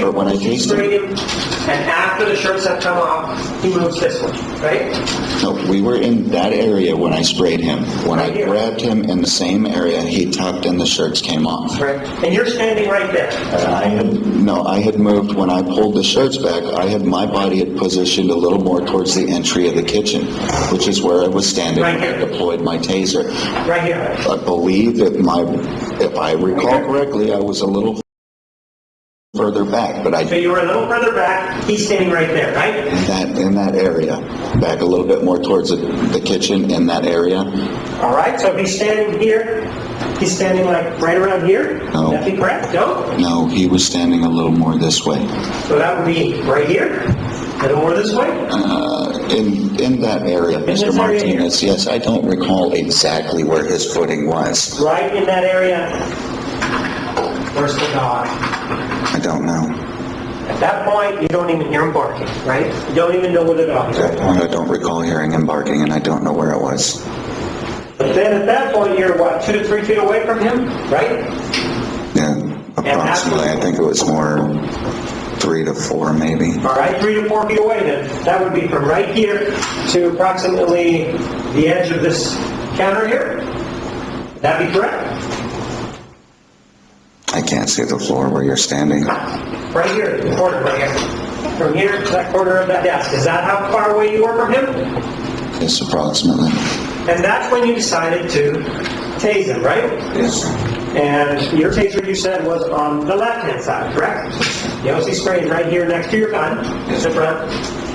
or when I tased him. And after the shirts have come off, he moves this way, right? No, we were in that area when I sprayed him. When I grabbed him in the same area, he tucked and the shirts came off. Right. And you're standing right there. I had moved, when I pulled the shirts back, my body had positioned a little more towards the entry of the kitchen, which is where I was standing when I deployed my taser. Right here. I believe that if I recall correctly, I was a little further back, but So you were a little further back, he's standing right there, right? In that area, back a little bit more towards the kitchen in that area. All right, so if he's standing here, he's standing like right around here? No. Would that be correct? No? No, he was standing a little more this way. So that would be right here? A little more this way? In that area, Mr. Martinez, yes, I don't recall exactly where his footing was. Right in that area. Where's the dog? I don't know. At that point, you don't even hear him barking, right? You don't even know where the dog is. At that point, I don't recall hearing him barking, and I don't know where it was. But then at that point, you're what, 2 to 3 feet away from him, right? Yeah, approximately. I think it was more 3 to 4, maybe. All right, 3 to 4 feet away then. That would be from right here to approximately the edge of this counter here. Would that be correct? I can't see the floor where you're standing. Right here, the corner right here. From here to that corner of that desk. Is that how far away you were from him? Yes, approximately. And that's when you decided to tase him, right? Yes. And your taser, you said, was on the left-hand side, correct? The OC spray is right here next to your gun, Yes. the front,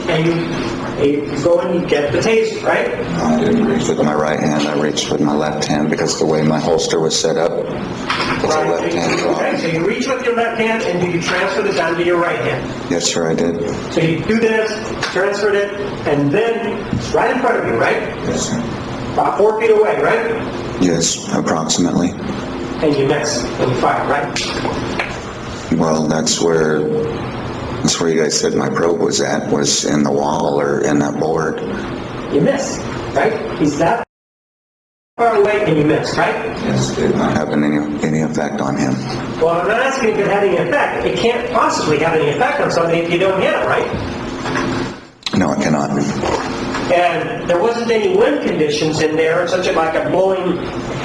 and you go and you get the taser, right? I didn't reach with my right hand. I reached with my left hand because the way my holster was set up, it's a left hand draw. Okay, so you reach with your left hand and do you transfer the gun to your right hand? Yes, sir, I did. So you do this, transferred it, and then it's right in front of you, right? Yes, sir. About 4 feet away, right? Yes, approximately. And you miss when you fire, right? Well, that's where you guys said my probe was in the wall or in that board. You miss, right? He's that far away and you miss, right? Yes, it did not have any effect on him. Well, I'm not asking if it had any effect. It can't possibly have any effect on somebody if you don't hit it, right? No, it cannot. And there wasn't any wind conditions in there, such as like a blowing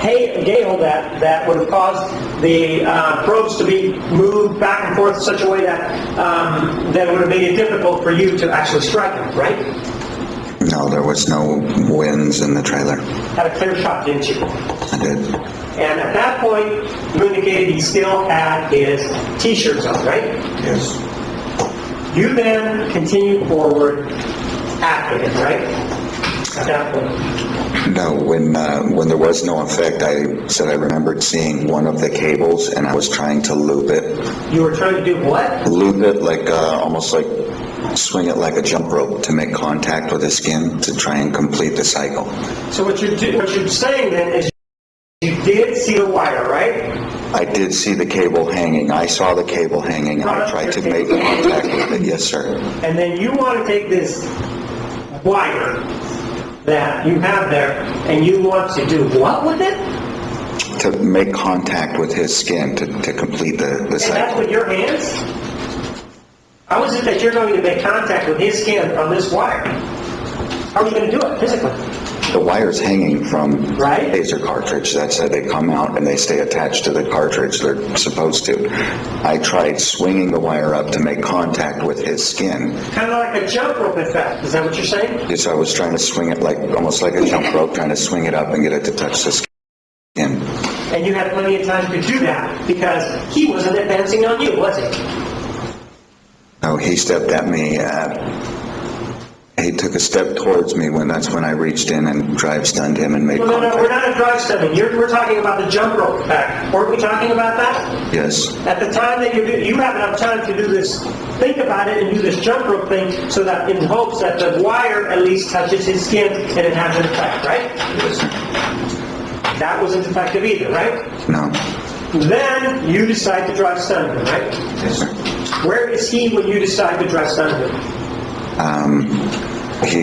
gale that would have caused the probes to be moved back and forth in such a way that would have made it difficult for you to actually strike him, right? No, there was no winds in the trailer. Had a clear shot, didn't you? I did. And at that point, you indicated he still had his T-shirts on, right? Yes. You then continued forward after him, right? At that point. No, when there was no effect, I said I remembered seeing one of the cables, and I was trying to loop it. You were trying to do what? Loop it like almost like swing it like a jump rope to make contact with the skin to try and complete the cycle. So what you're saying then is you did see the wire, right? I did see the cable hanging. I saw the cable hanging, and I tried to make contact with it. Yes, sir. And then you want to take this wire that you have there, and you want to do what with it? To make contact with his skin to complete the cycle. And that's with your hands? How is it that you're going to make contact with his skin on this wire? How are you going to do it physically? The wire's hanging from Right. the taser cartridge. That's how they come out and they stay attached to the cartridge. They're supposed to. I tried swinging the wire up to make contact with his skin. Kind of like a jump rope effect. Is that what you're saying? Yes, I was trying to swing it almost like a jump rope, trying to swing it up and get it to touch the skin. And you had plenty of time to do that because he wasn't advancing on you, was he? No, he stepped at me. He took a step towards me that's when I reached in and drive stunned him and made contact. No, we're not at drive stunning. We're talking about the jump rope effect. Weren't we talking about that? Yes. At the time that you have enough time to do this, think about it and do this jump rope thing so that in hopes that the wire at least touches his skin and it has an effect, right? Yes, sir. That wasn't effective either, right? No. Then you decide to drive stun him, right? Yes, sir. Where is he when you decide to drive stun him?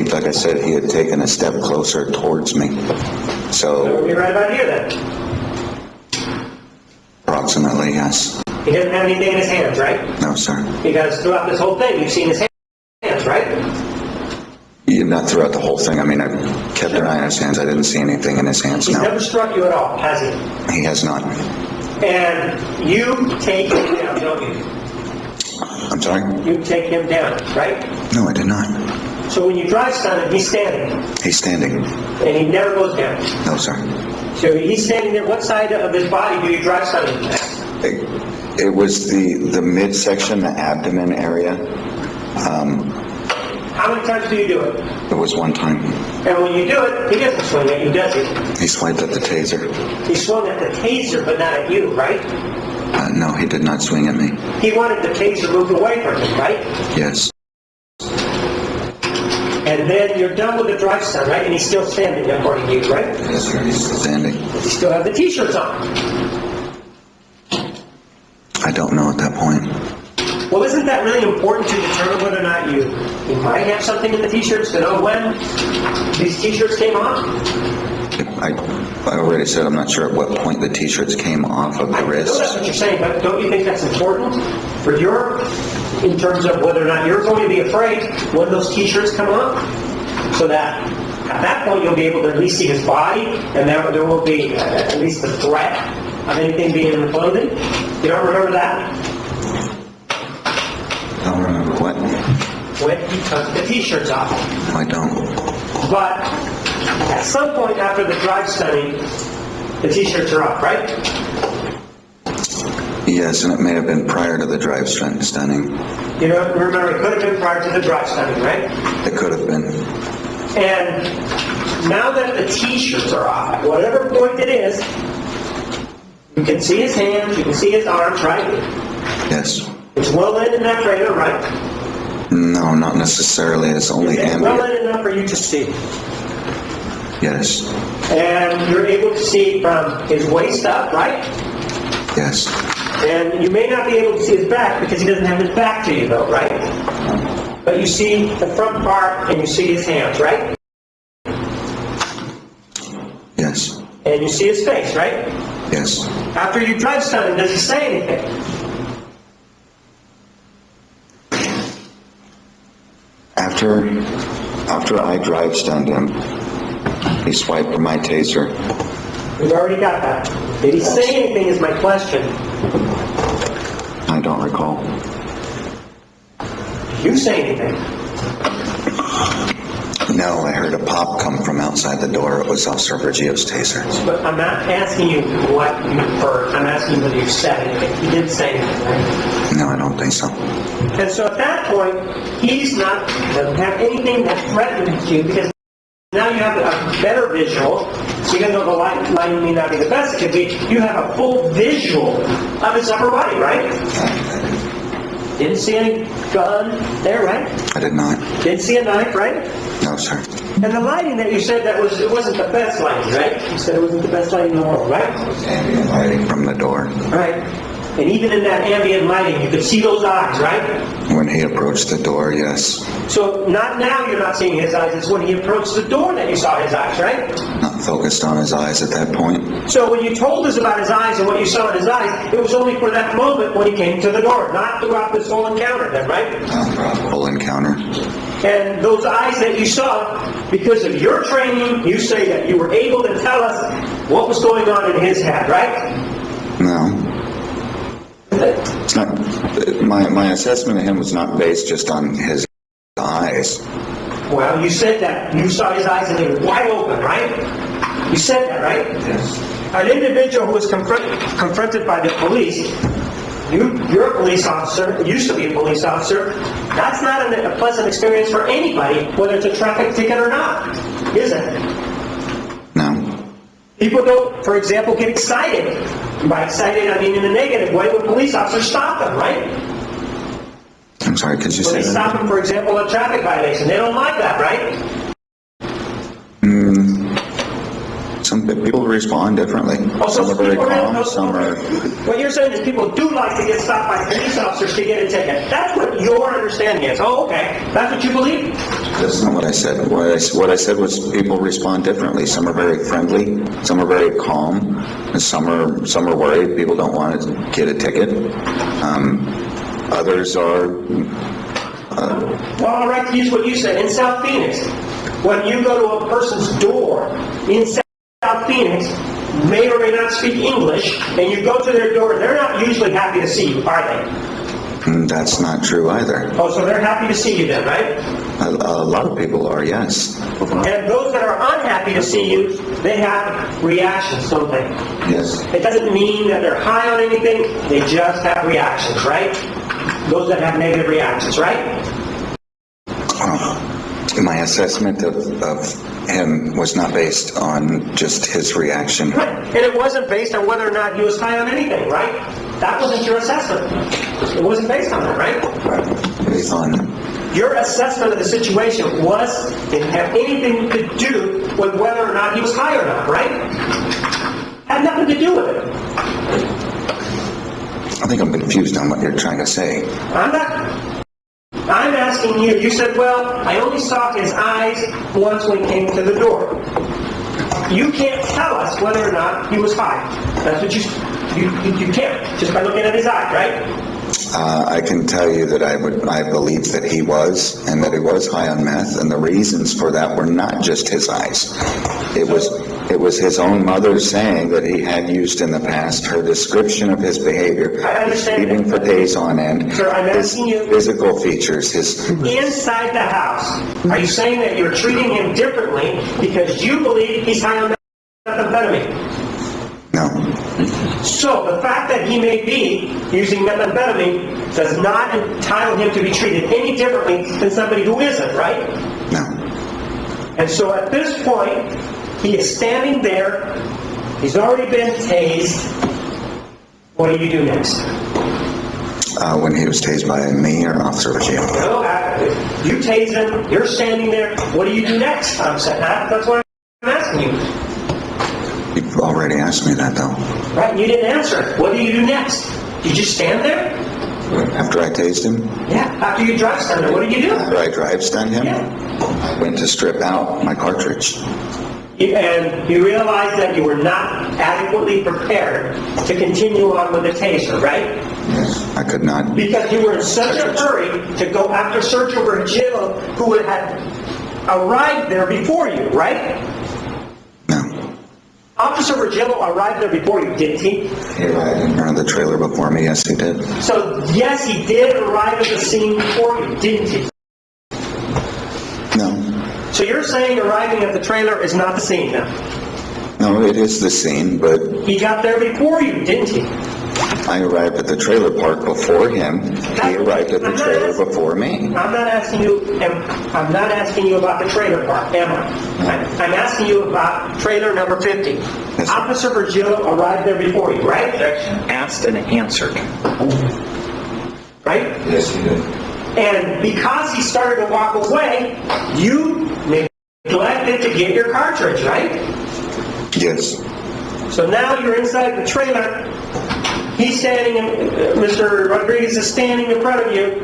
Like I said, he had taken a step closer towards me. So So, you're right about here then. approximately, yes. He doesn't have anything in his hands, right? No, sir. Because throughout this whole thing, you've seen his hands, right? Yeah, not throughout the whole thing. I mean, I kept an eye on his hands. I didn't see anything in his hands, He's no. never struck you at all, has he? He has not. And you take him down, don't you? I'm sorry? You take him down, right? No, I did not. So when you drive stun him, he's standing. He's standing. And he never goes down. No, sir. So he's standing there. What side of his body do you drive stun him at? It was the midsection, the abdomen area. How many times do you do it? It was one time. And when you do it, he doesn't swing at you, does he? He swiped at the taser. He swung at the taser, but not at you, right? No, he did not swing at me. He wanted the taser moved away from him, right? Yes. And then you're done with the drive stun, right? And he's still standing according to you, right? Yes, sir. He's still standing. Does he still have the t-shirts on? I don't know at that point. Well, isn't that really important to determine whether or not you might have something in the t-shirts to know when these t-shirts came off? I already said I'm not sure at what point the t-shirts came off of the I know wrists. that's what you're saying, but don't you think that's important for in terms of whether or not you're going to be afraid when those t-shirts come off? So that at that point you'll be able to at least see his body, and there will be at least the threat of anything being in the clothing. You don't remember that? I don't remember what. When he took the t-shirts off. I don't. But at some point after the drive stunning, the t-shirts are off, right? Yes, and it may have been prior to the drive stunning. You don't remember, it could have been prior to the drive stunning, right? It could have been. And now that the t-shirts are off, at whatever point it is, you can see his hands, you can see his arms, right? Yes. It's well lit in that trailer, right? No, not necessarily. It's only It's well ambient. lit enough for you to see. Yes. And you're able to see from his waist up, right? Yes. And you may not be able to see his back because he doesn't have his back to you, though, right? But you see the front part and you see his hands, right? Yes. And you see his face, right? Yes. After you drive stun him, does he say anything? After I drive stunned him, he swiped for my taser. We've already got that. Did he say anything is my question. I don't recall. Did you say anything? No, I heard a pop come from outside the door. It was Officer Virgio's taser. But I'm not asking you what you heard. I'm asking whether you said anything. He didn't say anything, right? No, I don't think so. And so at that point, doesn't have anything that threatens you because now you have a better visual. So even though the lighting may not be the best it could be, you have a full visual of his upper body, right? Didn't see any gun there, right? I did not. Didn't see a knife, right? No, sir. And the lighting that you said it wasn't the best lighting, right? You said it wasn't the best lighting in the world, right? Ambient lighting from the door. Right. And even in that ambient lighting, you could see those eyes, right? When he approached the door, yes. So not now you're not seeing his eyes. It's when he approached the door that you saw his eyes, right? Not focused on his eyes at that point. So when you told us about his eyes and what you saw in his eyes, it was only for that moment when he came to the door, not throughout this whole encounter then, right? Full encounter. And those eyes that you saw, because of your training, you say that you were able to tell us what was going on in his head, right? No. It's not. My assessment of him was not based just on his eyes. Well, you said that. You saw his eyes and they were wide open, right? You said that, right? Yes. An individual who was confronted by the police, you're a police officer, used to be a police officer, that's not a pleasant experience for anybody, whether it's a traffic ticket or not, is it? No. People don't, for example, get excited. By excited, I mean in a negative way when police officers stop them, right? I'm sorry, could you When say they stop that? them, for example, a traffic violation, they don't like that, right? Some People respond differently. Some are very calm, some are... What you're saying is people do like to get stopped by police officers to get a ticket. That's what your understanding is. Oh, okay. That's what you believe? That's not what I said. What I said was people respond differently. Some are very friendly, some are very calm, and some are worried. People don't want to get a ticket. Others are... Well, all right, here's what you said. In South Phoenix, when you go to a person's door in South Phoenix, may or may not speak English, and you go to their door, they're not usually happy to see you, are they? That's not true either. Oh, so they're happy to see you then, right? A lot of people are, yes. And those that are unhappy to see you, they have reactions, don't they? Yes. It doesn't mean that they're high on anything, they just have reactions, right? Those that have negative reactions, right? My assessment of him was not based on just his reaction. Right. And it wasn't based on whether or not he was high on anything, right? That wasn't your assessment. It wasn't based on that, right? Based on... Your assessment of the situation didn't have anything to do with whether or not he was high or not, right? Had nothing to do with it. I think I'm confused on what you're trying to say. I'm not. I'm asking you. You said, well, I only saw his eyes once when he came to the door. You can't tell us whether or not he was high. That's what you can't, just by looking at his eye, right? I can tell you that I believe that he was, and that he was high on meth, and the reasons for that were not just his eyes. It was his own mother saying that he had used in the past, her description of his behavior, I understand even for days on end, Sir, I'm his asking you, physical features, his... inside the house, are you saying that you're treating him differently because you believe he's high on methamphetamine? No. So the fact that he may be using methamphetamine does not entitle him to be treated any differently than somebody who isn't, right? No. And so at this point, he is standing there. He's already been tased. What do you do next? When he was tased by me or Officer Virgil? No, you tase him. You're standing there. What do you do next? I'm saying that's what I'm asking you. You've already asked me that, though. Right, you didn't answer. What do you do next? You just stand there? After I tased him? Yeah, after you drive stun him, what do you do? After I drive stunned him? Yeah. I went to strip out my cartridge. And you realized that you were not adequately prepared to continue on with the taser, right? Yes, I could not. Because you were in such a hurry to go after Sergeant Virgil, who had arrived there before you, right? No. Officer Virgil arrived there before you, didn't he? He arrived in front of the trailer before me, yes he did. So, yes, he did arrive at the scene before you, didn't he? No. So you're saying arriving at the trailer is not the scene now? No, it is the scene, but... He got there before you, didn't he? I arrived at the trailer park before him. He arrived at the trailer before me. I'm not asking you about the trailer park, am I? I'm asking you about trailer number 50. Yes, Officer Virgil arrived there before you, right? Asked and answered. Right? Yes, he did. And because he started to walk away, you neglected to get your cartridge, right? Yes. So now you're inside the trailer. He's standing, Mr. Rodriguez is standing in front of you.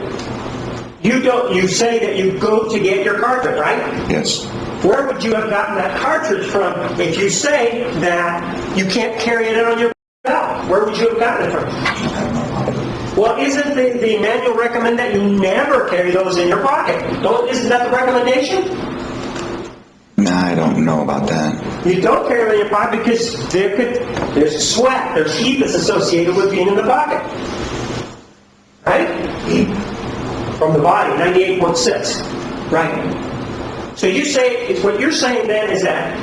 You say that you go to get your cartridge, right? Yes. Where would you have gotten that cartridge from if you say that you can't carry it on your belt? Where would you have gotten it from? Well, isn't the manual recommend that you never carry those in your pocket? Isn't that the recommendation? No, I don't know about that. You don't carry them in your pocket because there's sweat, there's heat that's associated with being in the pocket. Right? Heat from the body, 98.6. Right. So you say, what you're saying then is that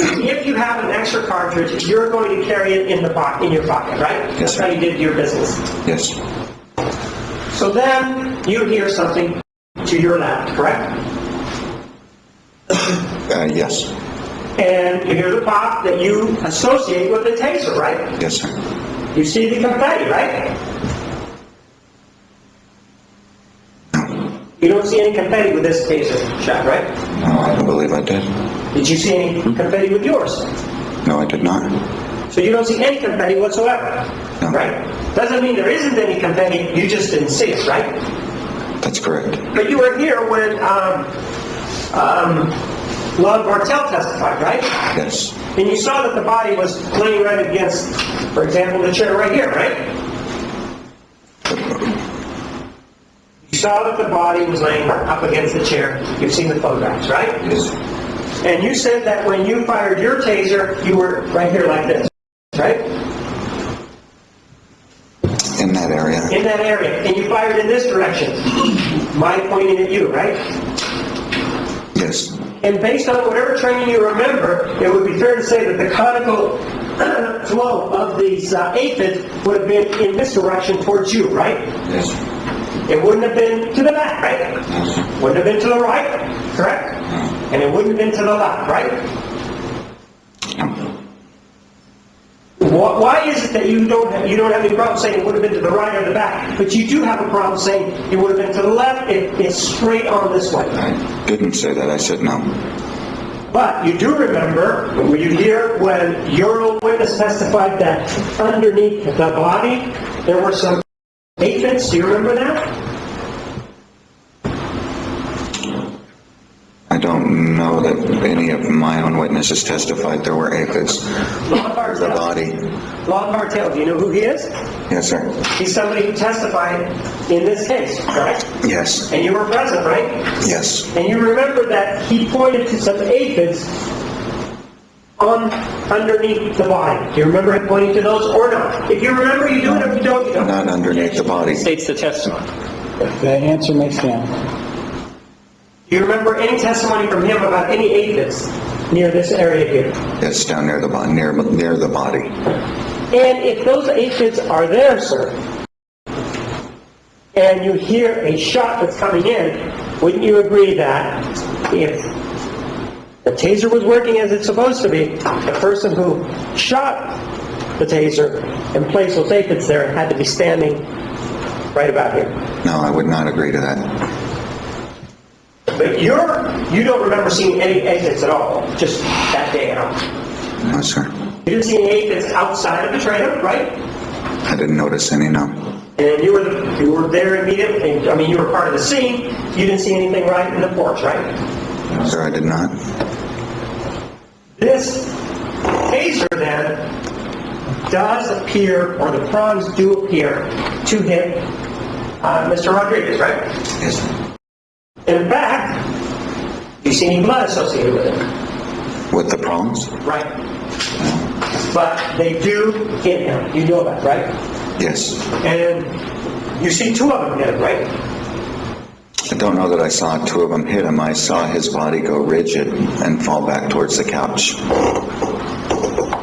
if you have an extra cartridge, you're going to carry it in your pocket, right? Yes, That's sir. how you did your business. Yes. So then you hear something to your left, correct? Yes. And you hear the pop that you associate with the taser, right? Yes, sir. You see the confetti, right? No. You don't see any confetti with this taser shot, right? No, I don't believe I did. Did you see any confetti with yours? No, I did not. So you don't see any confetti whatsoever, No. right? Doesn't mean there isn't any confetti, you just didn't see it, right? That's correct. But you were here when Lon Bartel testified, right? Yes. And you saw that the body was laying right against, for example, the chair right here, right? You saw that the body was laying up against the chair. You've seen the photographs, right? Yes. And you said that when you fired your taser, you were right here like this, right? In that area. In that area. And you fired in this direction. Mine pointing at you, right? Yes. And based on whatever training you remember, it would be fair to say that the conical flow of these aphids would have been in this direction towards you, right? Yes. It wouldn't have been to the back, right? No. Wouldn't have been to the right, correct? No. And it wouldn't have been to the left, right? No. Why is it that you don't have any problem saying it would have been to the right or the back, but you do have a problem saying it would have been to the left? It's straight on this way. I didn't say that. I said no. But you do remember, were you here when your own witness testified that underneath the body there were some aphids? Do you remember that? I don't know that any of my own witnesses testified there were aphids. Lon The Bartel. body. Lon Bartel, do you know who he is? Yes, sir. He's somebody who testified in this case, correct? Yes. And you were present, right? Yes. And you remember that he pointed to some aphids underneath the body. Do you remember him pointing to those or not? If you remember, you do it. If you don't, you don't. Not underneath the body. States the testimony. The answer makes sense. Do you remember any testimony from him about any aphids near this area here? Yes, down near the body. Near the body. And if those aphids are there, sir, and you hear a shot that's coming in, wouldn't you agree that if the taser was working as it's supposed to be, the person who shot the taser and placed those aphids there had to be standing right about here? No, I would not agree to that. But you don't remember seeing any aphids at all, just that day out. No, sir. You didn't see any aphids outside of the trailer, right? I didn't notice any, no. And you were there immediately. I mean, you were part of the scene. You didn't see anything right in the porch, right? No, sir, I did not. This taser then does appear, or the prongs do appear to hit Mr. Rodriguez, right? Yes. In fact, do you see any blood associated with it? With the prongs? Right. But they do hit him. You know that, right? Yes. And you see two of them hit him, right? I don't know that I saw two of them hit him. I saw his body go rigid and fall back towards the couch.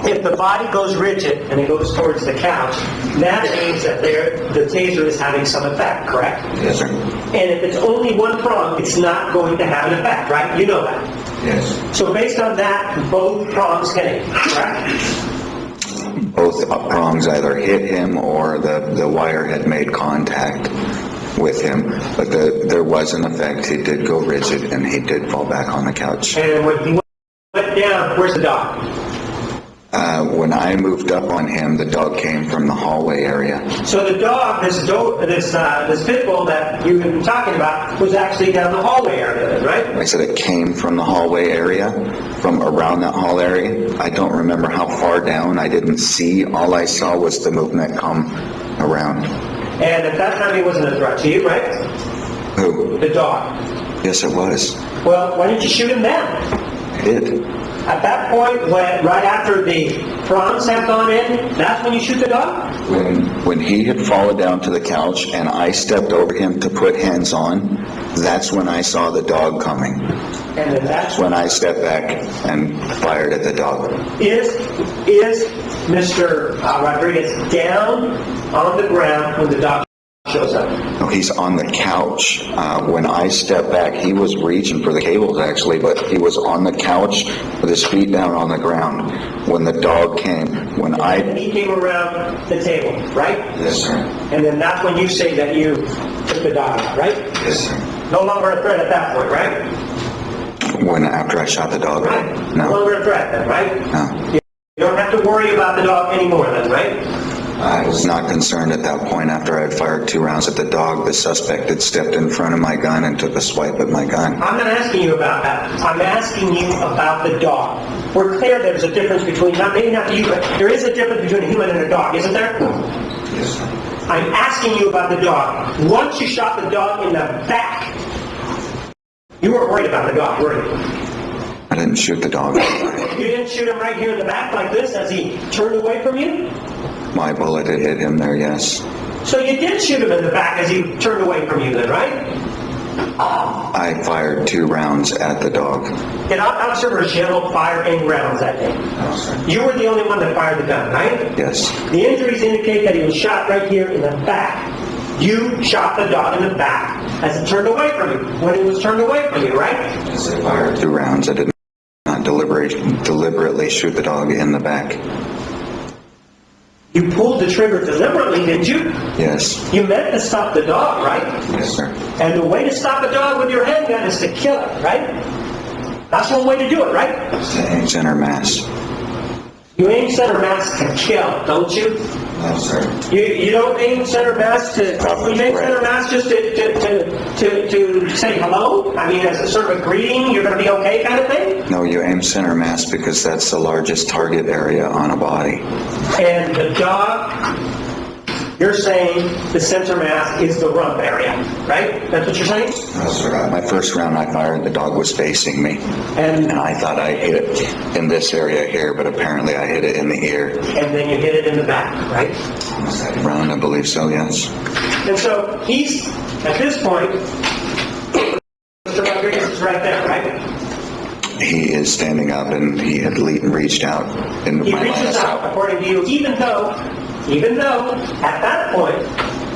If the body goes rigid and it goes towards the couch, that means that the taser is having some effect, correct? Yes, sir. And if it's only one prong, it's not going to have an effect, right? You know that. Yes. So based on that, both prongs hit him, correct? Both prongs either hit him or the wire had made contact with him. But there was an effect. He did go rigid and he did fall back on the couch. And when he went down, where's the dog? When I moved up on him, the dog came from the hallway area. So the dog, this pit bull that you've been talking about, was actually down the hallway area, right? I said it came from the hallway area, from around that hall area. I don't remember how far down. I didn't see. All I saw was the movement come around. And at that time, he wasn't a threat to you, right? Who? The dog. Yes, it was. Well, why didn't you shoot him then? I did. At that point, right after the prongs have gone in, that's when you shoot the dog? When he had fallen down to the couch and I stepped over him to put hands on, that's when I saw the dog coming. And then that's When I stepped back and fired at the dog. Is Mr. Rodriguez down on the ground when the dog shows up? No, he's on the couch. When I stepped back, he was reaching for the cables actually, but he was on the couch with his feet down on the ground when the dog came. And he came around the table, right? Yes, sir. And then that's when you say that you took the dog out, right? Yes, sir. No longer a threat at that point, right? After I shot the dog? Right? No No. longer a threat then, right? No. You don't have to worry about the dog anymore then, right? I was not concerned at that point. After I had fired 2 rounds at the dog, the suspect had stepped in front of my gun and took a swipe at my gun. I'm not asking you about that. I'm asking you about the dog. We're clear there's a difference between, maybe not you, but there is a difference between a human and a dog, isn't there? Yes, sir. I'm asking you about the dog. Once you shot the dog in the back, you weren't worried about the dog, were you? I didn't shoot the dog. You didn't shoot him right here in the back like this as he turned away from you? My bullet had hit him there, yes. So you did shoot him in the back as he turned away from you then, right? I fired 2 rounds at the dog. Did Officer Virgil fire any rounds that day? No, sir. You were the only one that fired the gun, right? Yes. The injuries indicate that he was shot right here in the back. You shot the dog in the back as it turned away from you, when it was turned away from you, right? Yes, I fired 2 rounds. I did not deliberately shoot the dog in the back. You pulled the trigger deliberately, didn't you? Yes. You meant to stop the dog, right? Yes, sir. And the way to stop a dog with your handgun is to kill it, right? That's one way to do it, right? Aim center mass. You aim center mass to kill, don't you? No, sir. You don't aim center mass to... You aim center mass just to say hello? I mean, as a sort of a greeting, you're going to be okay kind of thing? No, you aim center mass because that's the largest target area on a body. And the dog, you're saying the center mass is the rump area, right? That's what you're saying? No, sir. My first round I fired, the dog was facing me. And I thought I hit it in this area here, but apparently I hit it in the ear. and then you hit it in the back, right? Second round, I believe so, yes. And so he's, at this point, Mr. Rodriguez is right there, right? He is standing up, and he had reached out into He my line of reaches out, sight. according to you, even though, at that point,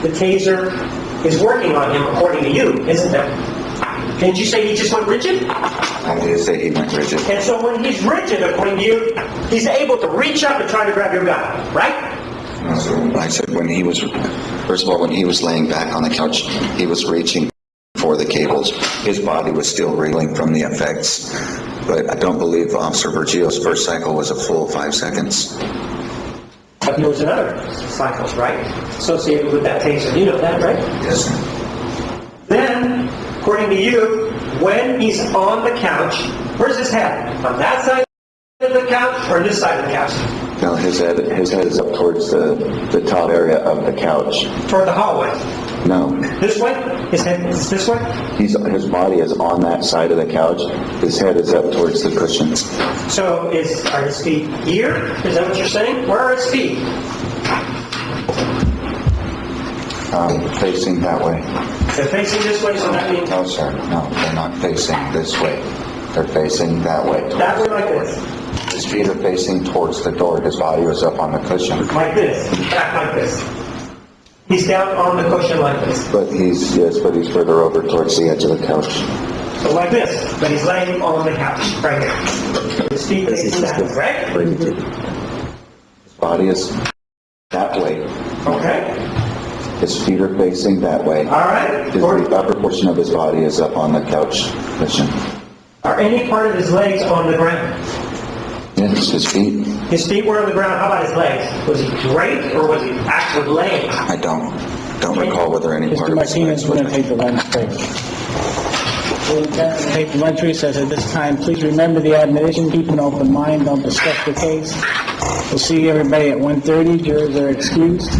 the taser is working on him, according to you, isn't it? Didn't you say he just went rigid? I did say he went rigid. And so when he's rigid, according to you, he's able to reach up and try to grab your gun, right? No, sir. I said when he was, first of all, when he was laying back on the couch, he was reaching for the cables. His body was still reeling from the effects, but I don't believe Officer Virgil's first cycle was a full 5 seconds. But there was another cycles, right? Associated with that taser. You know that, right? Yes, sir. Then, according to you, when he's on the couch, where's his head? On that side of the couch or this side of the couch? No, his head is up towards the top area of the couch. Toward the hallway. No, This way? His head is this way? his body is on that side of the couch. His head is up towards the cushions. So are his feet here? Is that what you're saying? Where are his feet? Facing that way. They're facing this way, so that means No, sir. No, they're not facing this way. They're facing that way. that way like this. His feet are facing towards the door. His body was up on the cushion. Like this. Back like this. He's down on the cushion like this. But he's further over towards the edge of the couch. So like this. But he's laying on the couch. Right here. His feet facing that way, right? His body is that way. Okay. His feet are facing that way. All right. The upper portion of his body is up on the couch cushion. Are any part of his legs on the ground? Yes, his feet. His feet were on the ground. How about his legs? Was he draped or was he actually laying? I don't recall whether any part Mr. of his Martinez, legs we're were. going to take the lunch break. We're going to take the lunch recess at this time. Please remember the admonition, keep an open mind, don't discuss the case. We'll see everybody at 1:30. Jurors are excused.